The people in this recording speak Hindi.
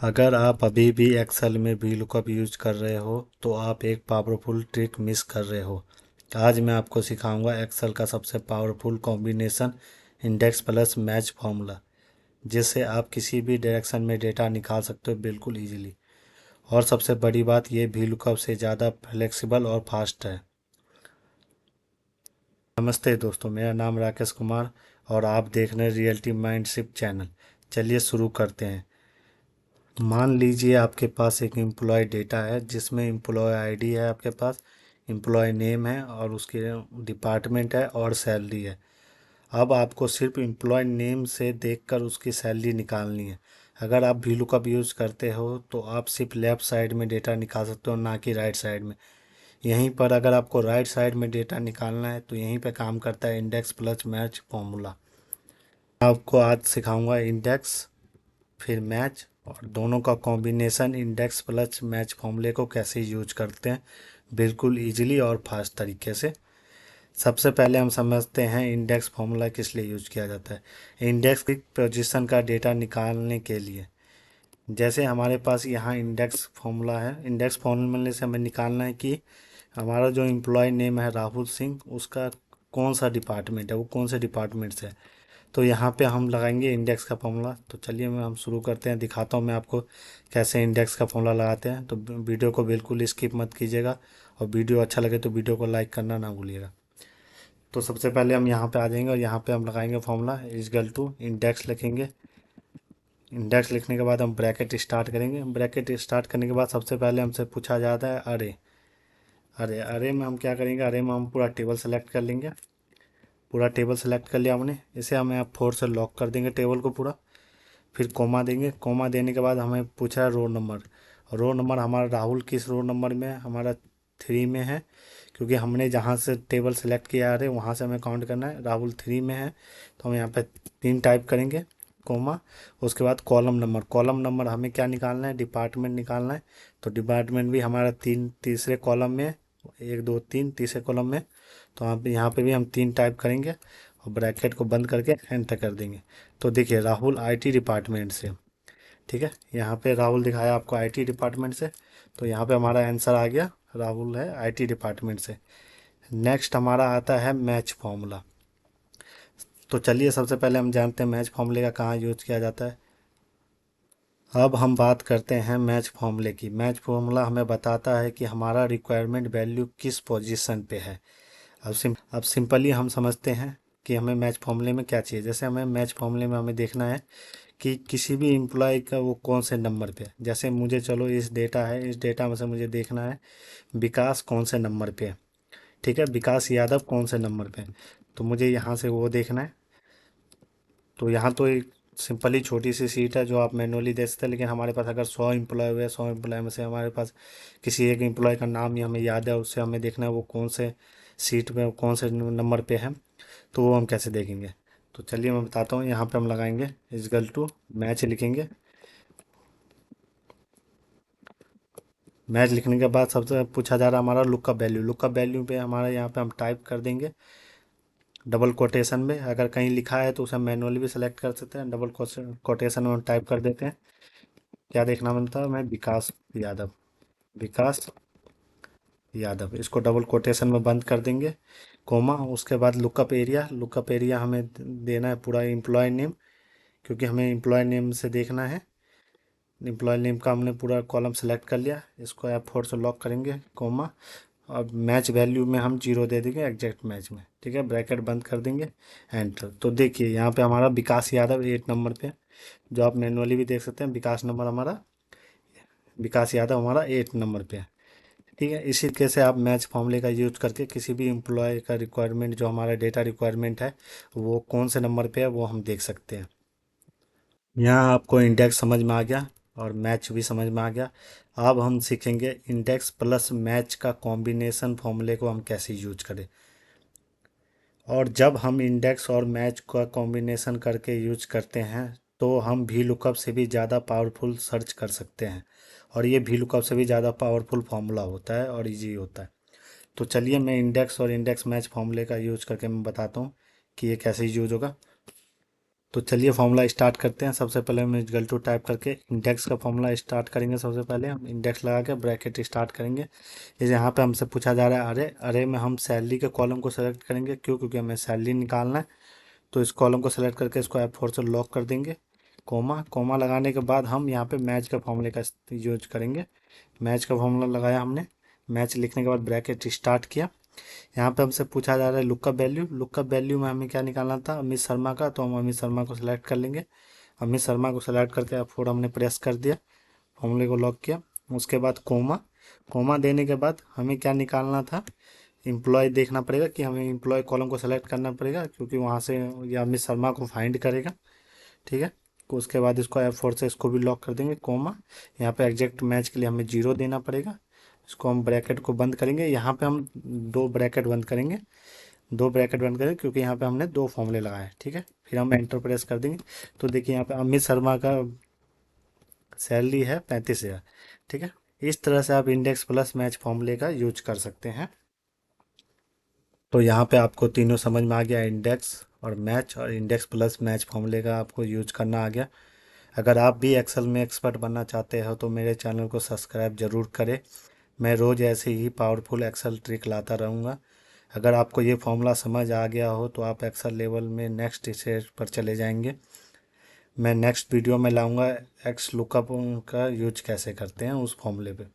अगर आप अभी भी एक्सेल में वी लुकअप यूज कर रहे हो तो आप एक पावरफुल ट्रिक मिस कर रहे हो। आज मैं आपको सिखाऊंगा एक्सेल का सबसे powerful combination index plus match formula, जिससे आप किसी भी डायरेक्शन में डेटा निकाल सकते हो बिल्कुल इजीली। और सबसे बड़ी बात, ये वी लुकअप से ज़्यादा फ्लेक्सिबल और फास्ट है। नमस्ते दोस्तों, मेरा नाम राकेश कुमार और आप देख रहे हैं रियलिटी माइंडशिप चैनल। चलिए शुरू करते हैं। मान लीजिए आपके पास एक एम्प्लॉय डेटा है जिसमें एम्प्लॉय आईडी है, आपके पास एम्प्लॉय नेम है और उसके डिपार्टमेंट है और सैलरी है। अब आपको सिर्फ एम्प्लॉय नेम से देखकर उसकी सैलरी निकालनी है। अगर आप वी लुकअप यूज़ करते हो तो आप सिर्फ लेफ़्ट साइड में डेटा निकाल सकते हो, ना कि राइट साइड में। यहीं पर अगर आपको राइट साइड में डेटा निकालना है तो यहीं पे काम करता है इंडेक्स प्लस मैच फॉर्मूला। आपको आज सिखाऊंगा इंडेक्स फिर मैच और दोनों का कॉम्बिनेशन इंडेक्स प्लस मैच फॉर्मूले को कैसे यूज करते हैं बिल्कुल इजीली और फास्ट तरीके से। सबसे पहले हम समझते हैं इंडेक्स फॉर्मूला किस लिए यूज किया जाता है। इंडेक्स की पोजीशन का डेटा निकालने के लिए। जैसे हमारे पास यहाँ इंडेक्स फॉर्मूला है, इंडेक्स फॉर्मूले से हमें निकालना है कि हमारा जो एम्प्लॉय नेम है राहुल सिंह, उसका कौन सा डिपार्टमेंट है, वो कौन से डिपार्टमेंट से है। तो यहाँ पे हम लगाएंगे इंडेक्स का फॉर्मूला। तो चलिए हम शुरू करते हैं, दिखाता हूँ मैं आपको कैसे इंडेक्स का फॉर्मूला लगाते हैं। तो वीडियो को बिल्कुल स्किप मत कीजिएगा और वीडियो अच्छा लगे तो वीडियो को लाइक करना ना भूलिएगा। तो सबसे पहले हम यहाँ पे आ जाएंगे और यहाँ पे हम लगाएंगे फॉर्मूला इजगल टू इंडेक्स लिखेंगे। इंडेक्स लिखने के बाद हम ब्रैकेट स्टार्ट करेंगे। ब्रैकेट स्टार्ट करने के बाद सबसे पहले हमसे पूछा जाता है अरे। अरे में हम क्या करेंगे, अरे में हम पूरा टेबल सेलेक्ट कर लेंगे। पूरा टेबल सेलेक्ट कर लिया हमने, इसे हमें अब 4 से लॉक कर देंगे टेबल को पूरा। फिर कोमा देंगे। कोमा देने के बाद हमें पूछा है रोल नंबर। रोल नंबर हमारा राहुल किस रोल नंबर में है, हमारा 3 में है। क्योंकि हमने जहाँ से टेबल सेलेक्ट किया है वहाँ से हमें काउंट करना है। राहुल 3 में है तो हम यहाँ पे 3 टाइप करेंगे, कोमा। उसके बाद कॉलम नंबर। कॉलम नंबर हमें क्या निकालना है, डिपार्टमेंट निकालना है। तो डिपार्टमेंट भी हमारा तीसरे कॉलम में, 1 2 3 तीसरे कॉलम में। तो यहाँ पे भी हम 3 टाइप करेंगे और ब्रैकेट को बंद करके एंटर कर देंगे। तो देखिए राहुल आईटी डिपार्टमेंट से, ठीक है। यहाँ पे राहुल दिखाया आपको आईटी डिपार्टमेंट से, तो यहाँ पे हमारा आंसर आ गया, राहुल है आईटी डिपार्टमेंट से। नेक्स्ट हमारा आता है मैच फॉर्मूला। तो चलिए सबसे पहले हम जानते हैं मैच फॉर्मूले का कहाँ यूज किया जाता है। अब हम बात करते हैं मैच फॉर्मूले की। मैच फॉर्मूला हमें बताता है कि हमारा रिक्वायरमेंट वैल्यू किस पोजीशन पे है। अब सिंपली हम समझते हैं कि हमें मैच फॉर्मूले में क्या चाहिए। जैसे हमें मैच फॉर्मूले में हमें देखना है कि किसी भी एम्प्लॉय का वो कौन से नंबर पे है। जैसे मुझे चलो इस डेटा है, इस डेटा में से मुझे देखना है विकास कौन से नंबर पे है, ठीक है। विकास यादव कौन से नंबर पे है, तो मुझे यहाँ से वो देखना है। तो यहाँ तो एक सिंपली छोटी सी सीट है जो आप मैनुअली दे सकते हैं, लेकिन हमारे पास अगर 100 एम्प्लॉय हुए, 100 एम्प्लॉय में से हमारे पास किसी एक एम्प्लॉय का नाम ही हमें याद है, उससे हमें देखना है वो कौन से सीट में, कौन से नंबर पे है। तो वो हम कैसे देखेंगे। तो चलिए मैं बताता हूँ। यहाँ पे हम लगाएंगे इजगल टू मैच लिखेंगे। मैच लिखने के बाद सबसे पूछा जा रहा है हमारा लुकअप वैल्यू। लुकअप वैल्यू पे हमारा यहाँ पे हम टाइप कर देंगे डबल कोटेशन में। अगर कहीं लिखा है तो उसे मैनुअली भी सेलेक्ट कर सकते हैं। डबल कोटेशन में हम टाइप कर देते हैं। क्या देखना बनता है हमें, विकास यादव। विकास यादव, इसको डबल कोटेशन में बंद कर देंगे, कोमा। उसके बाद लुकअप एरिया। लुकअप एरिया हमें देना है पूरा एम्प्लॉय नेम, क्योंकि हमें एम्प्लॉय नेम से देखना है। एम्प्लॉय नेम का हमने पूरा कॉलम सेलेक्ट कर लिया, इसको F4 से लॉक करेंगे, कोमा। अब मैच वैल्यू में हम 0 दे देंगे एग्जैक्ट मैच में, ठीक है। ब्रैकेट बंद कर देंगे, एंटर। तो देखिए यहाँ पे हमारा विकास यादव 8 नंबर पे, जो आप मैनुअली भी देख सकते हैं। विकास यादव हमारा 8 नंबर पे है, ठीक है। इसी तरीके से आप मैच फॉर्मूले का यूज करके किसी भी एम्प्लॉय का रिक्वायरमेंट, जो हमारा डेटा रिक्वायरमेंट है, वो कौन से नंबर पे है वो हम देख सकते हैं। यहाँ आपको इंडेक्स समझ में आ गया और मैच भी समझ में आ गया। अब हम सीखेंगे इंडेक्स प्लस मैच का कॉम्बिनेशन फॉर्मूले को हम कैसे यूज करें। और जब हम इंडेक्स और मैच का कॉम्बिनेशन करके यूज करते हैं तो हम वी लुकअप से भी ज़्यादा पावरफुल सर्च कर सकते हैं। और ये वी लुकअप से भी ज़्यादा पावरफुल फार्मूला होता है और इजी होता है। तो चलिए मैं इंडेक्स और इंडेक्स मैच फार्मूले का यूज करके मैं बताता हूँ कि ये कैसे यूज होगा। तो चलिए फॉर्मूला स्टार्ट करते हैं। सबसे पहले हम इक्वल टू टाइप करके इंडेक्स का फॉर्मूला स्टार्ट करेंगे। सबसे पहले हम इंडेक्स लगा के ब्रैकेट स्टार्ट करेंगे। जैसे यहाँ पे हमसे पूछा जा रहा है अरे अरे में हम सैलरी के कॉलम को सेलेक्ट करेंगे। क्यों? क्योंकि हमें सैलरी निकालना है। तो इस कॉलम को सेलेक्ट करके इसको F4 से लॉक कर देंगे। कोमा कोमा लगाने के बाद हम यहाँ पे मैच के फॉर्मूले का यूज करेंगे। मैच का फॉर्मूला लगाया हमने। मैच लिखने के बाद ब्रैकेट स्टार्ट किया। यहाँ पे हमसे पूछा जा रहा है लुकअप वैल्यू। लुकअप वैल्यू में हमें क्या निकालना था? अमित शर्मा का। तो हम अमित शर्मा को सिलेक्ट कर लेंगे। अमित शर्मा को सिलेक्ट करके F4 हमने प्रेस कर दिया, फॉर्मूले को लॉक किया। उसके बाद कोमा कोमा देने के बाद हमें क्या निकालना था? एम्प्लॉय देखना पड़ेगा कि हमें एम्प्लॉय कॉलम को सेलेक्ट करना पड़ेगा, क्योंकि वहाँ से ये अमित शर्मा को फाइंड करेगा। ठीक है। तो उसके बाद इसको F4 से इसको भी लॉक कर देंगे, कोमा। यहाँ पे एग्जैक्ट मैच के लिए हमें 0 देना पड़ेगा। इसको हम ब्रैकेट को बंद करेंगे। यहाँ पे हम दो ब्रैकेट बंद करेंगे, दो ब्रैकेट बंद करेंगे, क्योंकि यहाँ पे हमने दो फॉर्मूले लगाए। ठीक है। फिर हम एंटर प्रेस कर देंगे। तो देखिए यहाँ पे अमित शर्मा का सैलरी है 35,000। ठीक है। इस तरह से आप इंडेक्स प्लस मैच फॉर्मूले का यूज कर सकते हैं। तो यहाँ पे आपको तीनों समझ में आ गया, इंडेक्स और मैच और इंडेक्स प्लस मैच फॉर्मूले का आपको यूज करना आ गया। अगर आप भी एक्सेल में एक्सपर्ट बनना चाहते हो तो मेरे चैनल को सब्सक्राइब ज़रूर करें। मैं रोज़ ऐसे ही पावरफुल एक्सेल ट्रिक लाता रहूँगा। अगर आपको ये फॉर्मूला समझ आ गया हो तो आप एक्सेल लेवल में नेक्स्ट स्टेज पर चले जाएंगे। मैं नेक्स्ट वीडियो में लाऊंगा एक्स लुकअप का यूज कैसे करते हैं उस फॉर्मूले पे।